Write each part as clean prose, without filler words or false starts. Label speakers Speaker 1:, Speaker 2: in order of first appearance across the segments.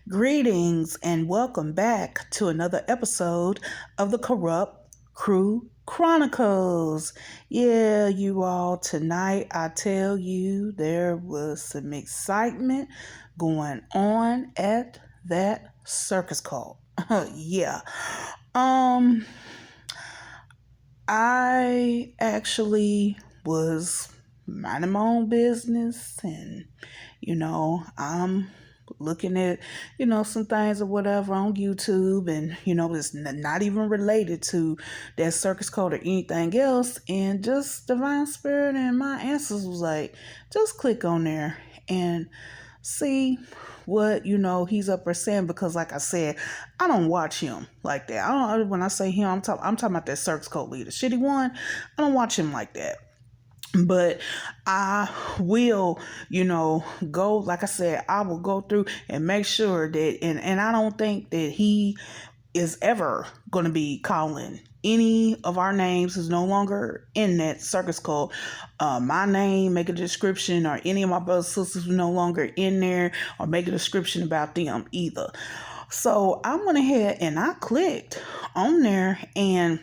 Speaker 1: Greetings and welcome back to another episode of the Corrupt Crew Chronicles. Yeah, you all, tonight I tell you there was some excitement going on at that circus cult. Yeah. Um, I actually was minding my own business and I'm looking at, some things or whatever on YouTube and, it's not even related to that circus code or anything else. And just Divine Spirit and my answers was like, just click on there and see what he's up there saying, because like I said, I don't watch him like that. I don't. When I say him, I'm talking about that circus code leader, Shitty One. I don't watch him like that. But I will, go, like I said, I will go through and make sure that, and I don't think that he is ever going to be calling any of our names who's no longer in that circus code, my name, make a description, or any of my brothers and sisters who no longer in there, or make a description about them either. So I went ahead and I clicked on there, and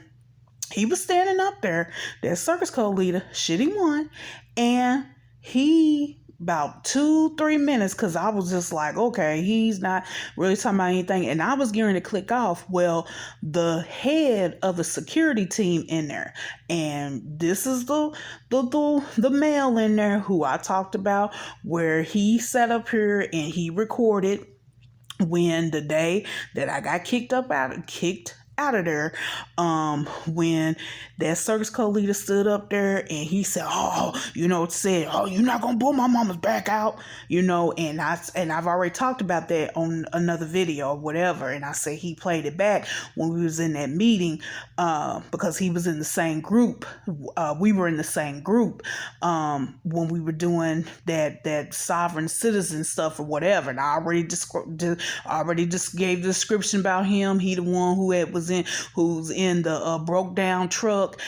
Speaker 1: he was standing up there, that circus code leader, Shitty One, and he about 2-3 minutes, because I was just like, okay, he's not really talking about anything, and I was getting to click off. Well, the head of the security team in there, and this is the male in there who I talked about, where he sat up here and he recorded when the day that I got kicked out of there, when that circus code leader stood up there and he said, said, oh, you're not gonna pull my mama's back out, and I've already talked about that on another video or whatever, and I say he played it back when we was in that meeting, because he was in the same group. We were in the same group when we were doing that sovereign citizen stuff or whatever, and I already just gave the description about him. He the one who's in the broke down truck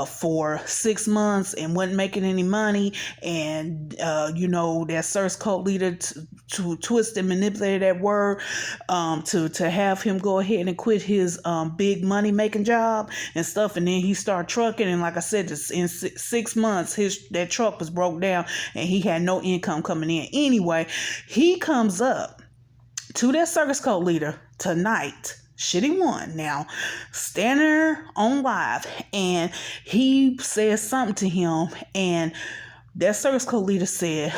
Speaker 1: for 6 months and wasn't making any money, and that circus cult leader to twist and manipulate that word, to have him go ahead and quit his big money making job and stuff, and then he started trucking, and like I said, just in 6 months that truck was broke down and he had no income coming in. Anyway, he comes up to that circus cult leader tonight, Shitty One, now standing there on live, and he says something to him, and that circus code leader said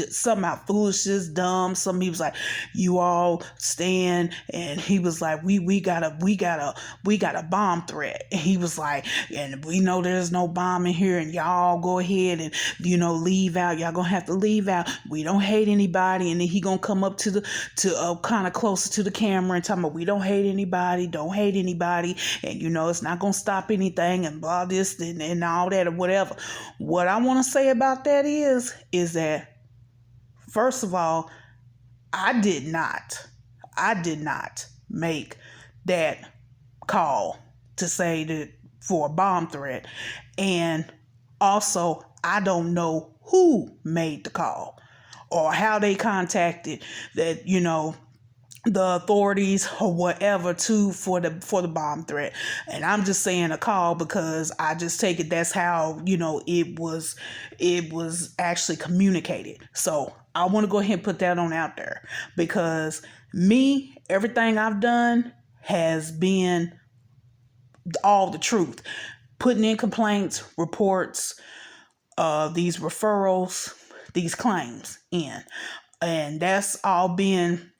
Speaker 1: something about foolishness, dumb. Something, he was like, you all stand, and he was like, we got a bomb threat. And he was like, and we know there's no bomb in here, and y'all go ahead and leave out. Y'all gonna have to leave out. We don't hate anybody. And then he gonna come up to kind of closer to the camera and talk about, we don't hate anybody, don't hate anybody, and it's not gonna stop anything, and blah this and all that or whatever. What I want to say about that is that, first of all, I did not make that call to say that for a bomb threat, and also I don't know who made the call or how they contacted that the authorities or whatever for the bomb threat. And I'm just saying a call because I just take it that's how it was actually communicated. So I want to go ahead and put that on out there, because everything I've done has been all the truth, putting in complaints, reports, these referrals, these claims in, and that's all been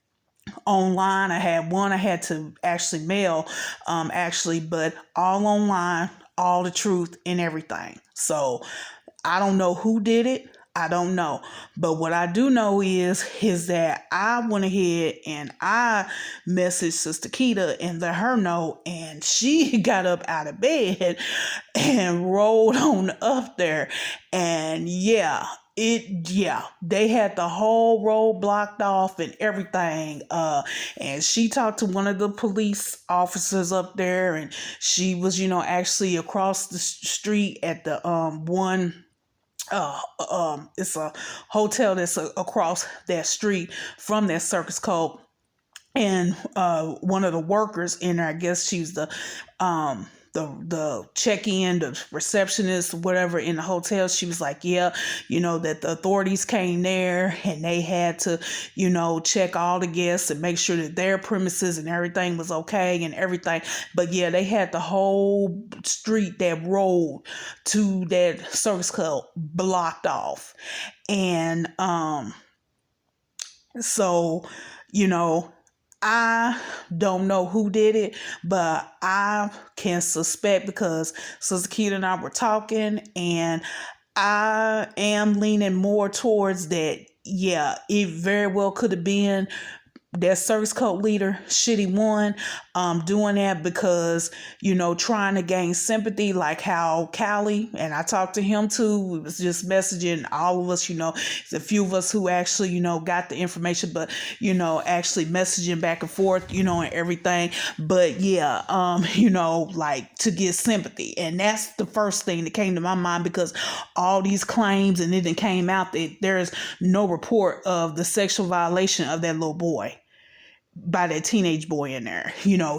Speaker 1: online. I had to actually mail, but all online, all the truth and everything. So I don't know who did it. I don't know. But what I do know is that I went ahead and I messaged Sister Keita and let her know, and she got up out of bed and rolled on up there. And they had the whole road blocked off and everything. And she talked to one of the police officers up there, and she was, actually across the street at the one. It's a hotel that's across that street from that circus cult and one of the workers in there, I guess she was the check-in, the receptionist, whatever in the hotel. She was like, yeah, that the authorities came there and they had to, check all the guests and make sure that their premises and everything was okay and everything. But yeah, they had the whole street, that road to that Circus Club blocked off. And so, you know, I don't know who did it, but I can suspect, because Sister Keita and I were talking, and I am leaning more towards that. Yeah, it very well could have been that service code leader, shitty one, doing that because, trying to gain sympathy, like how Callie, and I talked to him too, we was just messaging all of us, it's a few of us who actually, got the information, but, actually messaging back and forth, and everything. But yeah, like to get sympathy. And that's the first thing that came to my mind, because all these claims, and it then came out that there is no report of the sexual violation of that little boy by that teenage boy in there.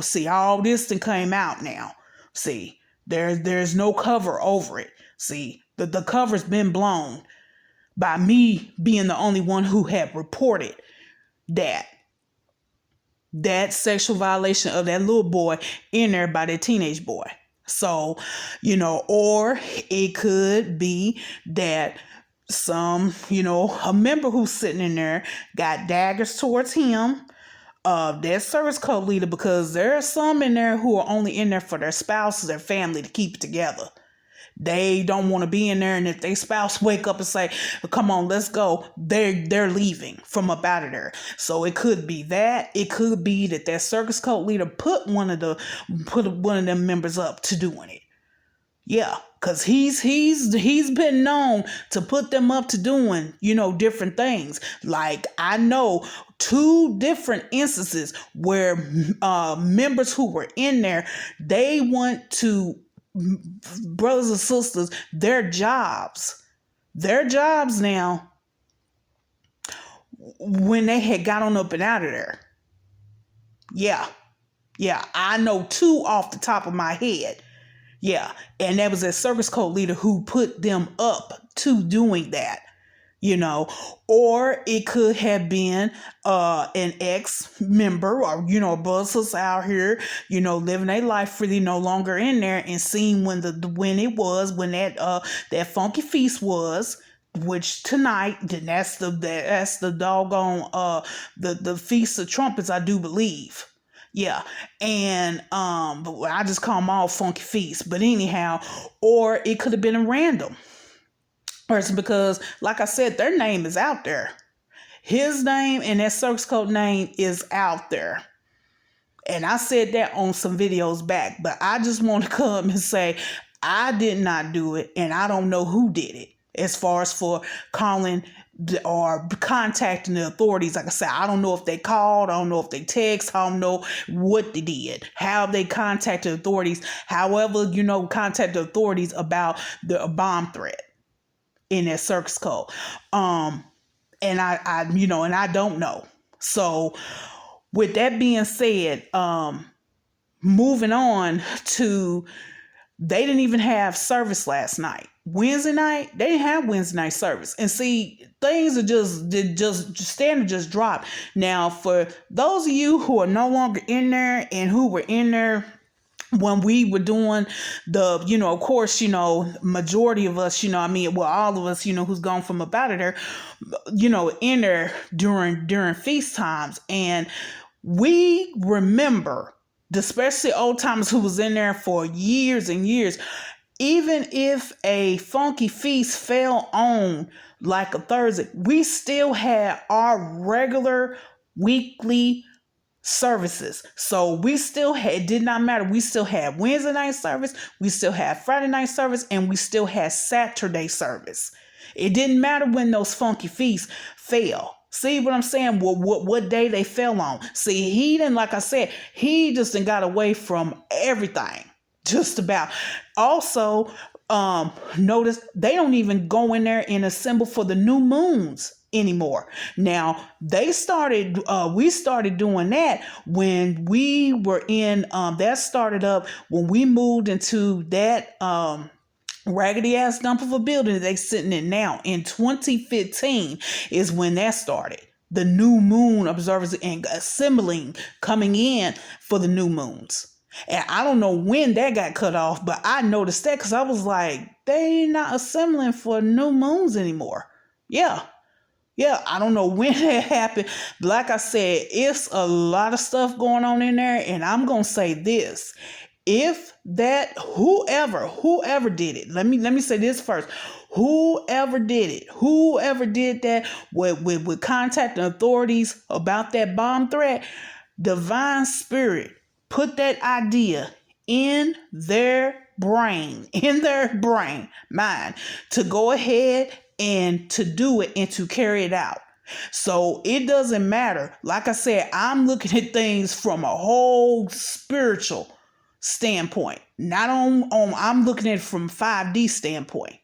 Speaker 1: See, all this thing came out now. See, there's no cover over it. See, the cover's been blown by me being the only one who had reported that sexual violation of that little boy in there by that teenage boy. So, or it could be that some, a member who's sitting in there got daggers towards him, their service code leader, because there are some in there who are only in there for their spouses, their family, to keep it together. They don't want to be in there, and if their spouse wake up and say, come on, let's go, they're leaving from up out of there. So it could be that. It could be that circus code leader put one of them members up to doing it. Yeah, because he's been known to put them up to doing, different things. Like, I know 2 different instances where members who were in there, they want to, brothers and sisters, their jobs now, when they had got on up and out of there. Yeah, I know 2 off the top of my head. Yeah, and that was a service code leader who put them up to doing that, or it could have been an ex-member, or, brothers out here, living their life freely, no longer in there, and seeing when that funky feast was, which tonight, then that's the doggone the Feast of Trumpets, I do believe. Yeah, and but I just call them all funky feasts. But anyhow, or it could have been a random person, because, like I said, their name is out there. His name and that circus code name is out there. And I said that on some videos back, but I just want to come and say I did not do it, and I don't know who did it. As far as for calling or contacting the authorities, like I said, I don't know if they called, I don't know if they text, I don't know what they did, how they contacted authorities. However, contact the authorities about the bomb threat in that circus code. And I don't know. So with that being said, moving on to, they didn't even have service last night. Wednesday night, they didn't have Wednesday night service. And see, things are just standard just dropped. Now, for those of you who are no longer in there and who were in there when we were doing the, of course, majority of us, all of us, who's gone from up out of there, in there during feast times. And we remember, especially old timers who was in there for years and years, even if a funky feast fell on like a Thursday, we still had our regular weekly services. So we still had, it did not matter. We still had Wednesday night service, we still had Friday night service, and we still had Saturday service. It didn't matter when those funky feasts fell. See what I'm saying? What day they fell on. See, he didn't, like I said, he just done got away from everything. Just about. Also, notice they don't even go in there and assemble for the new moons anymore. Now we started doing that when we were in, that started up when we moved into that, raggedy ass dump of a building that they sitting in now. In 2015 is when that started. The new moon observers and assembling, coming in for the new moons. And I don't know when that got cut off, but I noticed that because I was like, they not assembling for new moons anymore. Yeah. Yeah, I don't know when that happened. But like I said, it's a lot of stuff going on in there. And I'm going to say this. If that whoever did it, let me say this first. Whoever did that with contacting authorities about that bomb threat, divine spirit put that idea in their mind, to go ahead and to do it and to carry it out. So it doesn't matter. Like I said, I'm looking at things from a whole spiritual standpoint. Not on I'm looking at it from 5D standpoint.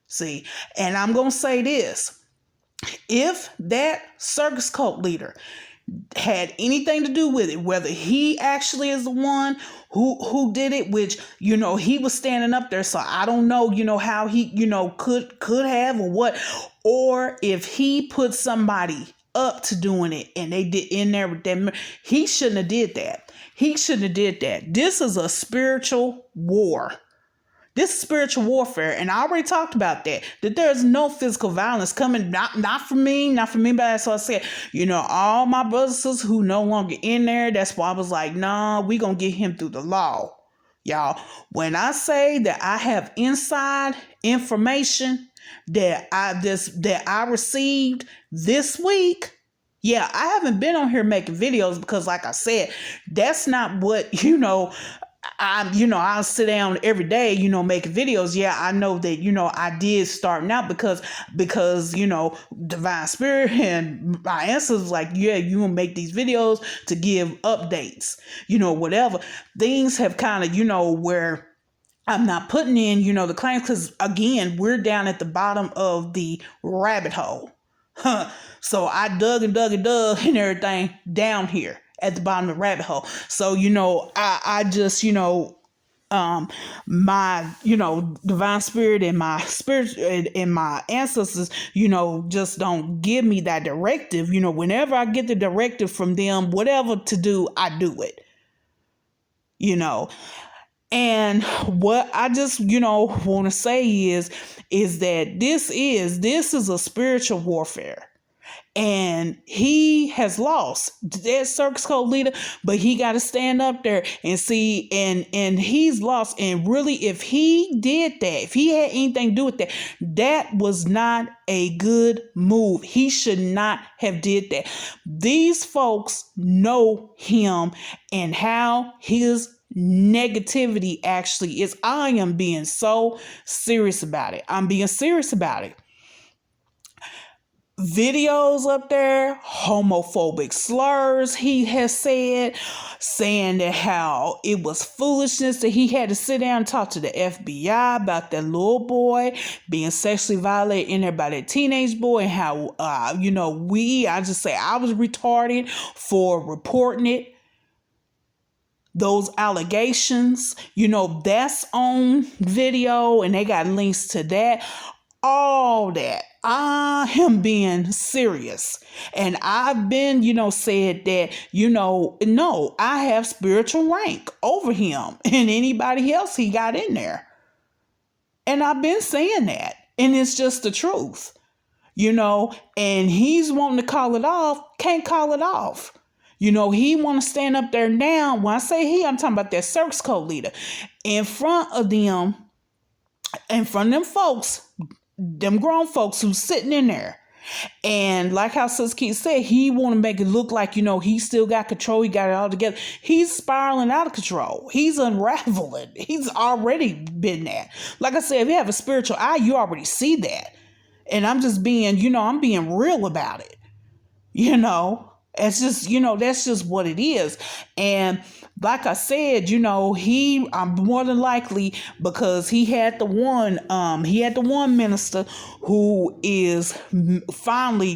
Speaker 1: See, and I'm going to say this. If that circus cult leader had anything to do with it, whether he actually is the one who did it, which, he was standing up there, so I don't know, how he, could have or what, or if he put somebody up to doing it and they did in there with them, he shouldn't have did that. This is a spiritual war. This is spiritual warfare, and I already talked about that there's no physical violence coming, not from me, but that's what I said. All my brothers and sisters who no longer in there, that's why I was like, nah, we gonna get him through the law. Y'all, when I say that I have inside information that I received this week, yeah, I haven't been on here making videos because, like I said, that's not what, I'll sit down every day, making videos. Yeah, I know that, I did starting out because, divine spirit and my ancestors like, yeah, you will make these videos to give updates, whatever. Things have kind of, where I'm not putting in, the claims, because again, we're down at the bottom of the rabbit hole. So I dug and everything down here at the bottom of the rabbit hole. So, I just, my, divine spirit and my spirit and my ancestors, just don't give me that directive. Whenever I get the directive from them, whatever to do, I do it, And what I just, want to say is that this is a spiritual warfare. And he has lost that circus cult leader, but he got to stand up there and see, and he's lost. And really, if he did that, if he had anything to do with that, that was not a good move. He should not have did that. These folks know him and how his negativity actually is. I am being so serious about it. Videos up there, homophobic slurs he has saying that how it was foolishness that he had to sit down and talk to the FBI about that little boy being sexually violated in there by that teenage boy, and how I was retarded for reporting it. Those allegations, that's on video, and they got links to that. All that. I am being serious. And I've been, said that, no, I have spiritual rank over him and anybody else he got in there. And I've been saying that. And it's just the truth, and he's wanting to call it off, can't call it off. He want to stand up there now. When I say he, I'm talking about that circus cult leader in front of them folks, them grown folks who's sitting in there. And like how Sis Keith said, he want to make it look like, he still got control. He got it all together. He's spiraling out of control. He's unraveling. He's already been there. Like I said, if you have a spiritual eye, you already see that. And I'm just being, I'm being real about it, It's just, that's just what it is. And like I said, I'm more than likely, because he had the one minister who finally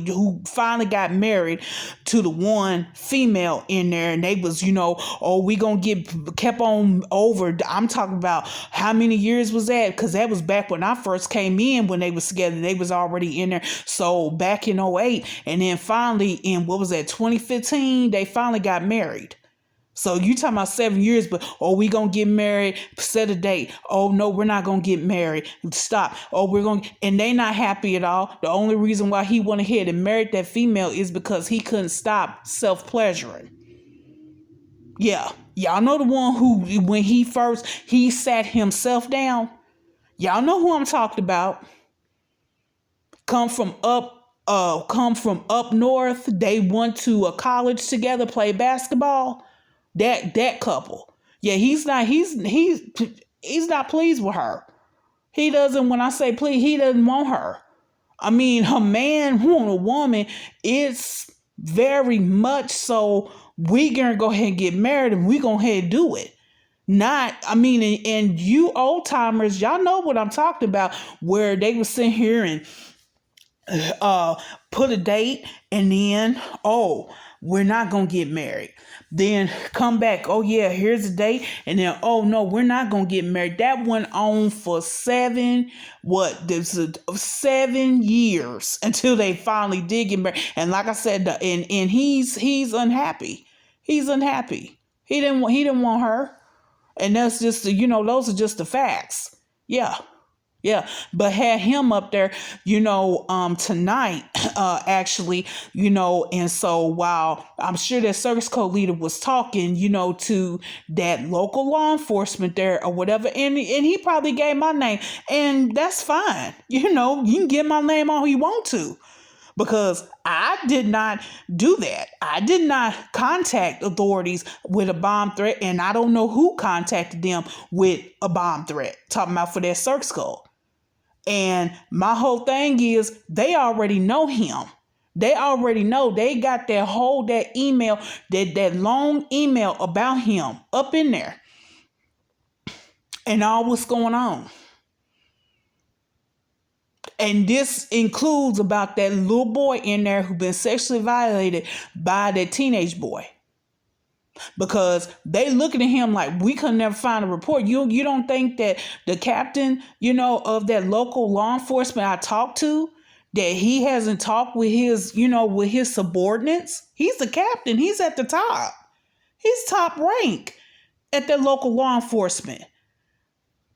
Speaker 1: got married to the one female in there, and they was, oh, we gonna get kept on over. I'm talking about how many years was that? Because that was back when I first came in, when they was together. They was already in there. So back in '08, and then finally in, what was that, 2015, they finally got married. So you talking about 7 years, but oh, we gonna get married, set a date. Oh no, we're not gonna get married. Stop. Oh, we're gonna, and they not happy at all. The only reason why he went ahead and married that female is because he couldn't stop self-pleasuring. Yeah. Y'all know the one who, when he sat himself down. Y'all know who I'm talking about. Come from up north. They went to a college together, play basketball. That couple. Yeah, he's not pleased with her. He doesn't, when I say please, he doesn't want her. I mean, a man want a woman, it's very much so, we gonna go ahead and get married, and we gonna ahead and do it. Not, I mean, and you old timers, y'all know what I'm talking about, where they were sitting here and uh put a date, and then, oh, we're not gonna get married. Then come back, oh yeah, here's a date, and then, oh no, we're not gonna get married. That went on for 7 years until they finally did get married. And like I said, and he's unhappy. He's unhappy. He didn't want her. And that's just, those are just the facts. Yeah. Yeah, but had him up there, tonight, actually, and so while I'm sure that circus code leader was talking, to that local law enforcement there or whatever, and he probably gave my name, and that's fine. You can get my name all you want to, because I did not do that. I did not contact authorities with a bomb threat, and I don't know who contacted them with a bomb threat, talking about for their circus code. And my whole thing is, they already know him. They already know. They got that email, that long email about him up in there, and all what's going on. And this includes about that little boy in there who been sexually violated by that teenage boy. Because they looking at him like, we could never find a report. You don't think that the captain, of that local law enforcement I talked to, that he hasn't talked with his subordinates? He's the captain. He's at the top. He's top rank at that local law enforcement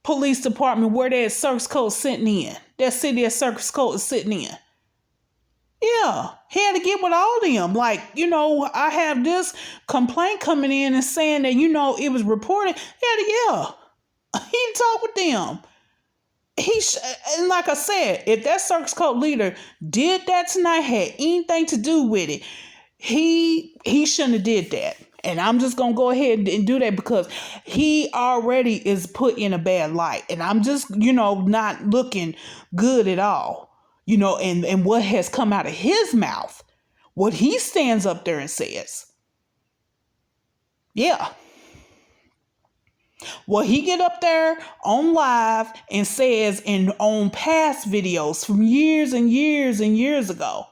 Speaker 1: police department where that circus code sitting in. That city that circus code is sitting in. Yeah, he had to get with all of them. Like, I have this complaint coming in and saying that, it was reported. Yeah. He didn't talk with them. And like I said, if that circus code leader did that tonight, had anything to do with it, he shouldn't have did that. And I'm just going to go ahead and do that, because he already is put in a bad light. And I'm just, not looking good at all. And what has come out of his mouth, what he stands up there and says. Yeah. Well, he get up there on live and says, and on past videos from years and years and years ago,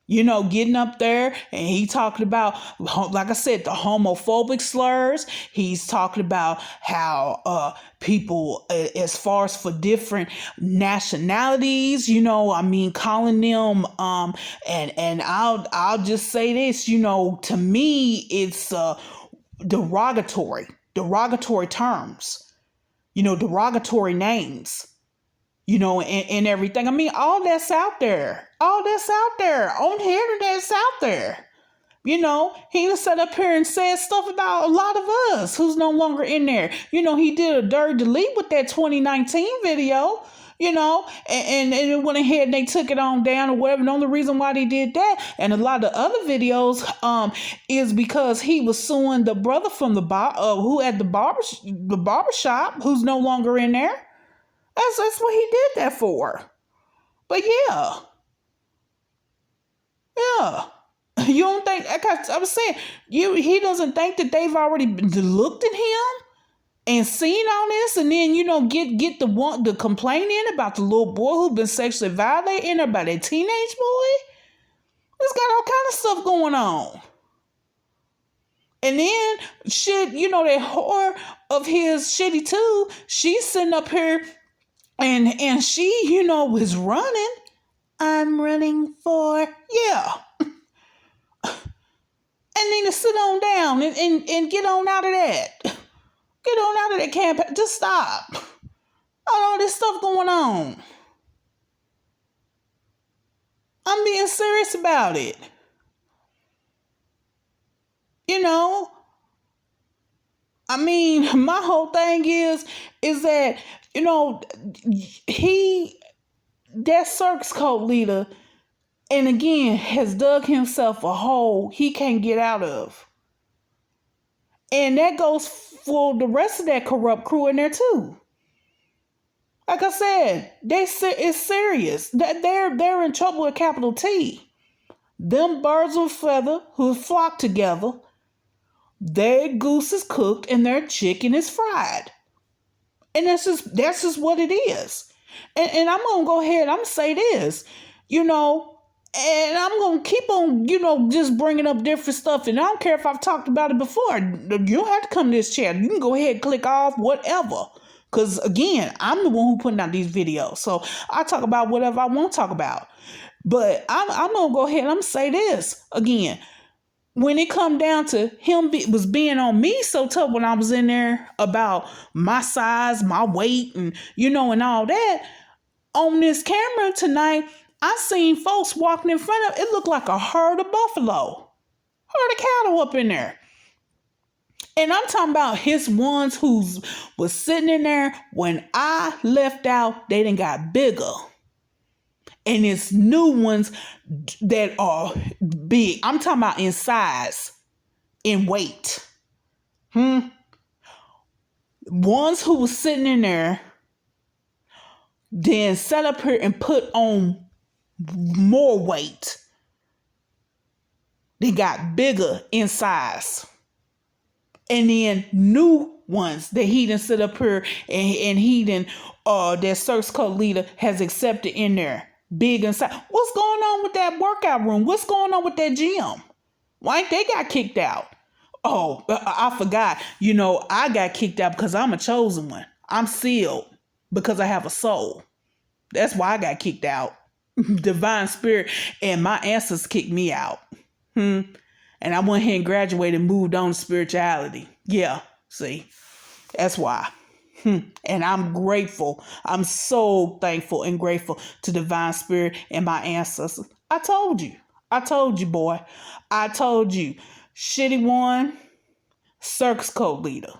Speaker 1: getting up there, and he talking about, like I said, the homophobic slurs. He's talking about how people, as far as for different nationalities, calling them, and I'll just say this, to me, it's derogatory terms, derogatory names. And everything. I mean, all that's out there. On the internet, that's out there. He done sat up here and said stuff about a lot of us who's no longer in there. He did a dirty delete with that 2019 video, and it went ahead and they took it on down or whatever. And the only reason why they did that, and a lot of other videos, is because he was suing the brother from the who at the barbershop, who's no longer in there. That's what he did that for. But yeah. You don't think, like I was saying, he doesn't think that they've already looked at him and seen all this, and then get the complaint in about the little boy who been sexually violated in her by that teenage boy. It's got all kind of stuff going on. And then shit, that whore of his shitty too, she's sitting up here and she, was running. I'm running for, yeah. And then to sit on down and get on out of that. Get on out of that campaign. Just stop. All this stuff going on. I'm being serious about it. I mean, my whole thing is that, that circus cult leader, and again, has dug himself a hole he can't get out of. And that goes for the rest of that corrupt crew in there too. Like I said, it's serious. They're in trouble with capital T. Them birds of a feather who flock together, their goose is cooked and their chicken is fried. And that's just what it is. And I'm going to go ahead, I'm going to say this, and I'm going to keep on, just bringing up different stuff. And I don't care if I've talked about it before. You don't have to come to this channel. You can go ahead and click off, whatever. Because, again, I'm the one who putting out these videos. So I talk about whatever I want to talk about. But I'm going to go ahead and I'm going to say this again. When it come down to him was being on me so tough when I was in there about my size, my weight, and, and all that, on this camera tonight, I seen folks walking in front of it. Looked like a herd of buffalo. Herd of cattle up in there. And I'm talking about his ones who was sitting in there when I left out, they done got bigger. And it's new ones that are big. I'm talking about in size, in weight. Ones who was sitting in there, then sat up here and put on more weight. They got bigger in size. And then new ones that he done sit up here and he done, that circus cult leader has accepted in there. Big inside. What's going on with that workout room? What's going on with that gym? Why ain't they got kicked out? Oh, I forgot. I got kicked out because I'm a chosen one. I'm sealed because I have a soul. That's why I got kicked out. Divine spirit and my ancestors kicked me out. And I went ahead and graduated and moved on to spirituality. Yeah, see, that's why. And I'm grateful. I'm so thankful and grateful to divine spirit and my ancestors. I told you, boy. I told you. Shitty one, circus cult leader,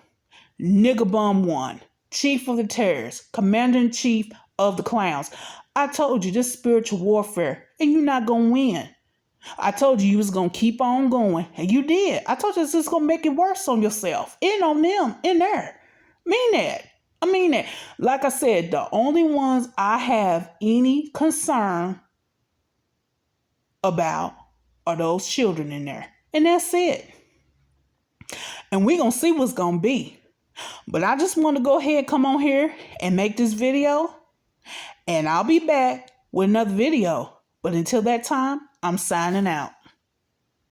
Speaker 1: nigga bum one, chief of the terrorists, commander-in-chief of the clowns. I told you this spiritual warfare, and you're not going to win. I told you was going to keep on going, and you did. I told you it's just going to make it worse on yourself and on them in there. I mean that. Like I said, the only ones I have any concern about are those children in there. And that's it. And we're going to see what's going to be. But I just want to go ahead, come on here and make this video. And I'll be back with another video. But until that time, I'm signing out.